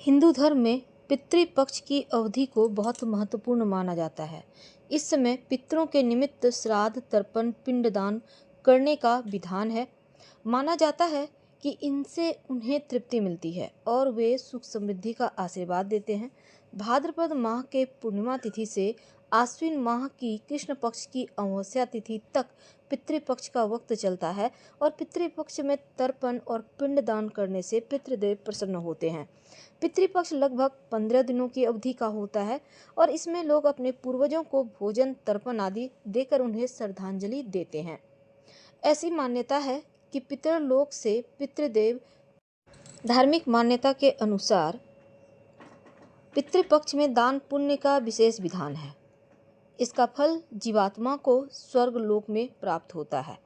हिंदू धर्म में पितृपक्ष की अवधि को बहुत महत्वपूर्ण माना जाता है। इस समय पितरों के निमित्त श्राद्ध, तर्पण, पिंडदान करने का विधान है। माना जाता है कि इनसे उन्हें तृप्ति मिलती है और वे सुख समृद्धि का आशीर्वाद देते हैं। भाद्रपद माह के पूर्णिमा तिथि से आश्विन माह की कृष्ण पक्ष की अमावस्या तिथि तक पितृपक्ष का वक्त चलता है और पितृपक्ष में तर्पण और पिंडदान करने से पितृदेव प्रसन्न होते हैं। पितृपक्ष लगभग 15 दिनों की अवधि का होता है और इसमें लोग अपने पूर्वजों को भोजन, तर्पण आदि देकर उन्हें श्रद्धांजलि देते हैं। ऐसी मान्यता है कि पितरलोक से पितृदेव। धार्मिक मान्यता के अनुसार पितृपक्ष में दान पुण्य का विशेष विधान है। इसका फल जीवात्मा को स्वर्ग लोक में प्राप्त होता है।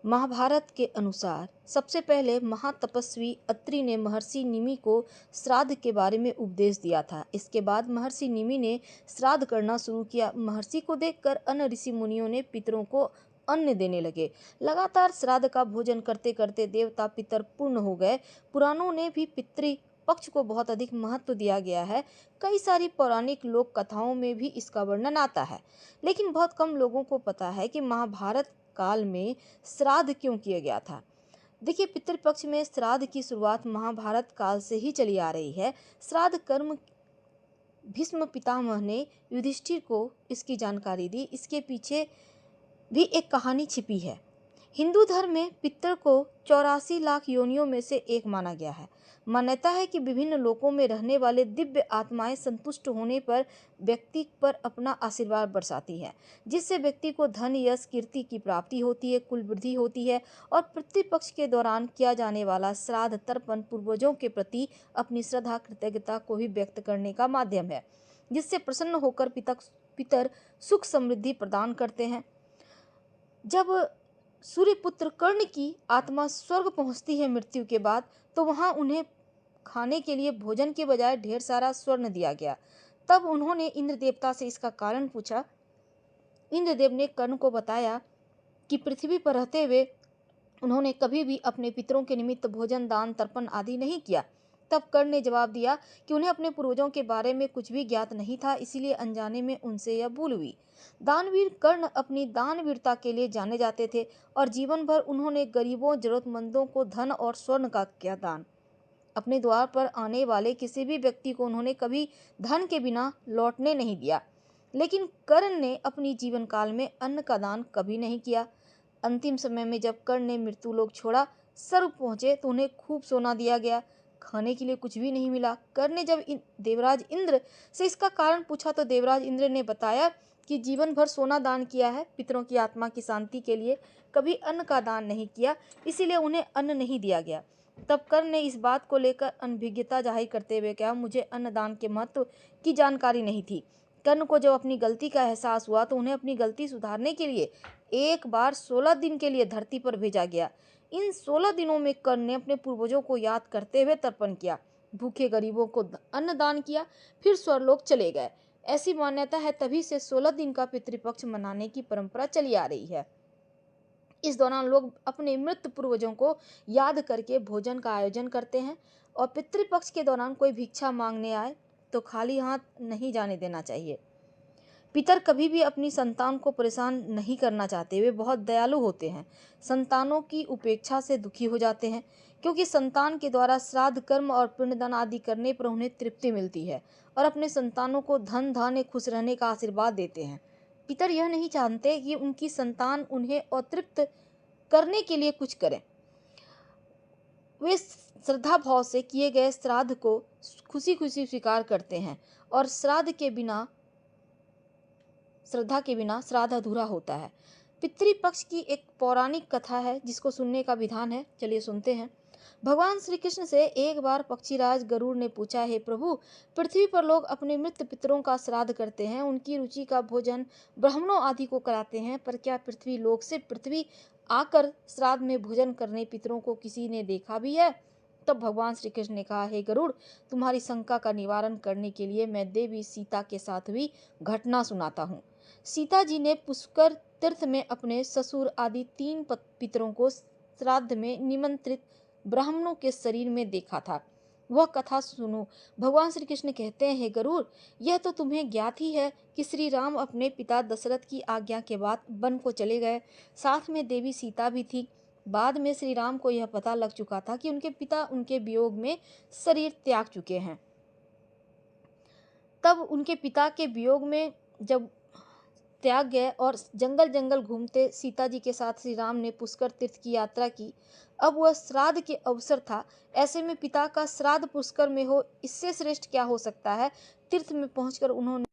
महाभारत के अनुसार सबसे पहले महातपस्वी अत्रि ने महर्षि निमि को श्राद्ध के बारे में उपदेश दिया था। इसके बाद महर्षि निमि ने श्राद्ध करना शुरू किया। महर्षि को देखकर अन्य ऋषि मुनियों ने पितरों को अन्न देने लगे। लगातार श्राद्ध का भोजन करते करते देवता पितर पूर्ण हो गए। पुराणों ने भी पितृ पक्ष को बहुत अधिक महत्व दिया गया है। कई सारी पौराणिक लोक कथाओं में भी इसका वर्णन आता है, लेकिन बहुत कम लोगों को पता है कि महाभारत काल में श्राद्ध क्यों किया गया था। देखिए, पितृपक्ष में श्राद्ध की शुरुआत महाभारत काल से ही चली आ रही है। श्राद्ध कर्म भीष्म पितामह ने युधिष्ठिर को इसकी जानकारी दी। इसके पीछे भी एक कहानी छिपी है। हिंदू धर्म में पितर को 84 लाख योनियों में से एक माना गया है। मान्यता है कि विभिन्न लोकों में रहने वाले दिव्य आत्माएं संतुष्ट होने पर व्यक्ति पर अपना आशीर्वाद बरसाती है, जिससे व्यक्ति को धन, यश, कीर्ति की प्राप्ति होती है, कुल वृद्धि होती है। और पितृपक्ष के दौरान किया जाने वाला श्राद्ध, तर्पण पूर्वजों के प्रति अपनी श्रद्धा, कृतज्ञता को भी व्यक्त करने का माध्यम है, जिससे प्रसन्न होकर पितर सुख समृद्धि प्रदान करते हैं। जब सूर्यपुत्र कर्ण की आत्मा स्वर्ग पहुंचती है मृत्यु के बाद, तो वहां उन्हें खाने के लिए भोजन के बजाय ढेर सारा स्वर्ण दिया गया। तब उन्होंने इंद्र देवता से इसका कारण पूछा। इंद्रदेव ने कर्ण को बताया कि पृथ्वी पर रहते हुए उन्होंने कभी भी अपने पितरों के निमित्त भोजन, दान, तर्पण आदि नहीं किया। तब कर्ण ने जवाब दिया कि उन्हें अपने पूर्वजों के बारे में कुछ भी ज्ञात नहीं था, इसीलिए अनजाने में उनसे यह भूल हुई। दानवीर कर्ण अपनी दानवीरता के लिए जाने जाते थे और जीवन भर उन्होंने गरीबों, जरूरतमंदों को धन और स्वर्ण का किया दान। अपने द्वार पर आने वाले किसी भी व्यक्ति को उन्होंने कभी धन के बिना लौटने नहीं दिया। लेकिन कर्ण ने अपनी जीवन काल में अन्न का दान कभी नहीं किया। अंतिम समय में जब कर्ण ने मृत्युलोक छोड़ा, स्वर्ग पहुंचे तो उन्हें खूब सोना दिया गया, खाने के लिए कुछ भी नहीं मिला। कर्ण ने जब देवराज इंद्र से इसका कारण पूछा तो देवराज इंद्र ने बताया कि जीवन भर सोना दान किया है, पितरों की आत्मा की शांति के लिए कभी अन्न का दान नहीं किया, इसीलिए उन्हें अन्न नहीं दिया गया। तब कर्ण ने इस बात को लेकर अनभिज्ञता जाहिर करते हुए कहा, मुझे अन्नदान के महत्व की जानकारी नहीं थी। कर्ण को जब अपनी गलती का एहसास हुआ तो उन्हें अपनी गलती सुधारने के लिए एक बार 16 दिन के लिए धरती पर भेजा गया। इन 16 दिनों में कर्ण ने अपने पूर्वजों को याद करते हुए तर्पण किया, भूखे गरीबों को अन्न दान किया, फिर स्वर्गलोक चले गए। ऐसी मान्यता है, तभी से 16 दिन का पितृपक्ष मनाने की परंपरा चली आ रही है। इस दौरान लोग अपने मृत पूर्वजों को याद करके भोजन का आयोजन करते हैं और पितृपक्ष के दौरान कोई भिक्षा मांगने आए तो खाली हाथ नहीं जाने देना चाहिए। पितर कभी भी अपनी संतान को परेशान नहीं करना चाहते, वे बहुत दयालु होते हैं। संतानों की उपेक्षा से दुखी हो जाते हैं, क्योंकि संतान के द्वारा श्राद्ध, कर्म और पिंडदान आदि करने पर उन्हें तृप्ति मिलती है और अपने संतानों को धन धान्य, खुश रहने का आशीर्वाद देते हैं। पितर यह नहीं चाहते कि उनकी संतान उन्हें अतृप्त करने के लिए कुछ करें। वे श्रद्धा भाव से किए गए श्राद्ध को खुशी खुशी स्वीकार करते हैं और श्राद्ध के बिना, श्रद्धा के बिना श्राद्ध अधूरा होता है। पितृपक्ष की एक पौराणिक कथा है जिसको सुनने का विधान है, चलिए सुनते हैं। भगवान श्री कृष्ण से एक बार पक्षीराज गरुड़ ने पूछा, हे प्रभु, पृथ्वी पर लोग अपने मृत पितरों का श्राद्ध करते हैं, उनकी रुचि का भोजन ब्राह्मणों आदि को कराते हैं, पर क्या पृथ्वी लोक से पृथ्वी आकर श्राद्ध में भोजन करने पितरों को किसी ने देखा भी है? तब भगवान श्री कृष्ण ने कहा, हे गरुड़, तुम्हारी शंका का निवारण करने के लिए मैं देवी सीता के साथ भी घटना सुनाता हूँ। सीता जी ने पुष्कर तीर्थ में अपने ससुर आदि 3 पितरों को श्राद्ध में निमंत्रित ब्राह्मणों के शरीर में देखा था। वह कथा सुनो। भगवान श्री कृष्ण कहते हैं, हे गरुड़, यह तो तुम्हें ज्ञात ही है कि श्री राम अपने पिता दशरथ की आज्ञा के बाद वन को चले गए। साथ में देवी सीता भी थी। बाद में श्री राम को यह पता लग चुका था कि उनके पिता उनके वियोग में शरीर त्याग चुके हैं। तब उनके पिता के वियोग में जब त्याग गए और जंगल जंगल घूमते सीता जी के साथ श्री राम ने पुष्कर तीर्थ की यात्रा की। अब वह श्राद्ध के अवसर था। ऐसे में पिता का श्राद्ध पुष्कर में हो, इससे श्रेष्ठ क्या हो सकता है। तीर्थ में पहुंचकर उन्होंने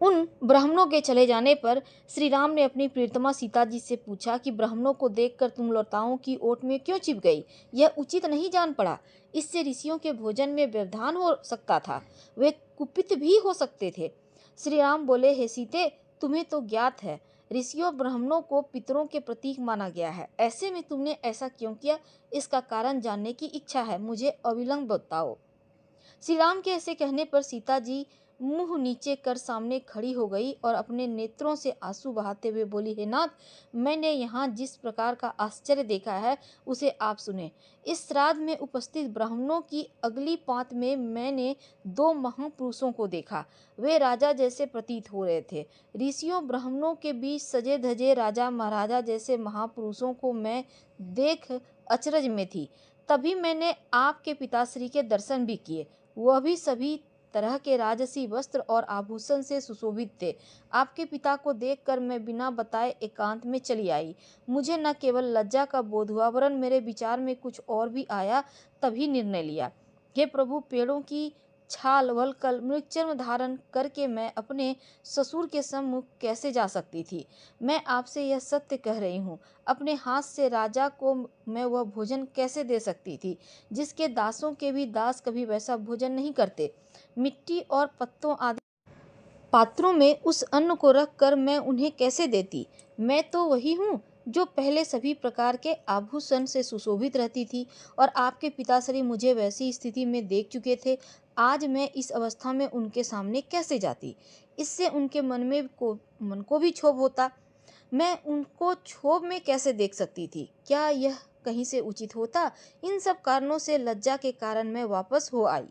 उन ब्राह्मणों के चले जाने पर श्री राम ने अपनी प्रियतमा सीता जी से पूछा कि ब्राह्मणों को देखकर तुम लताओं की ओट में क्यों छिप गई? यह उचित नहीं जान पड़ा। इससे ऋषियों के भोजन में व्यवधान हो सकता था, वे कुपित भी हो सकते थे। श्री राम बोले, हे सीते, तुम्हें तो ज्ञात है ऋषियों ब्राह्मणों को पितरों के प्रतीक माना गया है। ऐसे में तुमने ऐसा क्यों किया? इसका कारण जानने की इच्छा है, मुझे अविलंब बताओ। श्री राम के ऐसे कहने पर सीता जी मुंह नीचे कर सामने खड़ी हो गई और अपने नेत्रों से आंसू बहाते हुए बोली, हे नाथ, मैंने यहाँ जिस प्रकार का आश्चर्य देखा है उसे आप सुने। इस श्राद्ध में उपस्थित ब्राह्मणों की अगली पांत में मैंने दो महापुरुषों को देखा। वे राजा जैसे प्रतीत हो रहे थे। ऋषियों ब्राह्मणों के बीच सजे धजे राजा महाराजा जैसे महापुरुषों को मैं देख अचरज में थी। तभी मैंने आपके पिताश्री के दर्शन भी किए। वह भी सभी तरह के राजसी वस्त्र और आभूषण से सुशोभित थे। आपके पिता को देखकर मैं बिना बताए एकांत में चली आई। मुझे न केवल लज्जा का बोध हुआ, वरन मेरे विचार में कुछ और भी आया। तभी निर्णय लिया, हे प्रभु, पेड़ों की छाल वलकर मृगचर्म धारण करके मैं अपने ससुर के सम्मुख कैसे जा सकती थी? मैं आपसे यह सत्य कह रही हूँ। अपने हाथ से राजा को मैं वह भोजन कैसे दे सकती थी जिसके दासों के भी दास कभी वैसा भोजन नहीं करते? मिट्टी और पत्तों आदि पात्रों में उस अन्न को रख कर मैं उन्हें कैसे देती? मैं तो वही हूँ जो पहले सभी प्रकार के आभूषण से सुशोभित रहती थी और आपके पिताश्री मुझे वैसी स्थिति में देख चुके थे। आज मैं इस अवस्था में उनके सामने कैसे जाती? इससे उनके मन को भी क्षोभ होता। मैं उनको क्षोभ में कैसे देख सकती थी? क्या यह कहीं से उचित होता? इन सब कारणों से लज्जा के कारण मैं वापस हो आई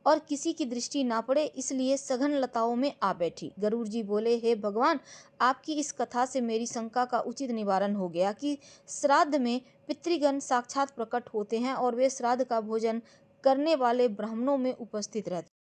और किसी की दृष्टि ना पड़े इसलिए सघन लताओं में आ बैठी। गरुड़ जी बोले, हे भगवान, आपकी इस कथा से मेरी शंका का उचित निवारण हो गया कि श्राद्ध में पितृगण साक्षात प्रकट होते हैं और वे श्राद्ध का भोजन करने वाले ब्राह्मणों में उपस्थित रहते हैं।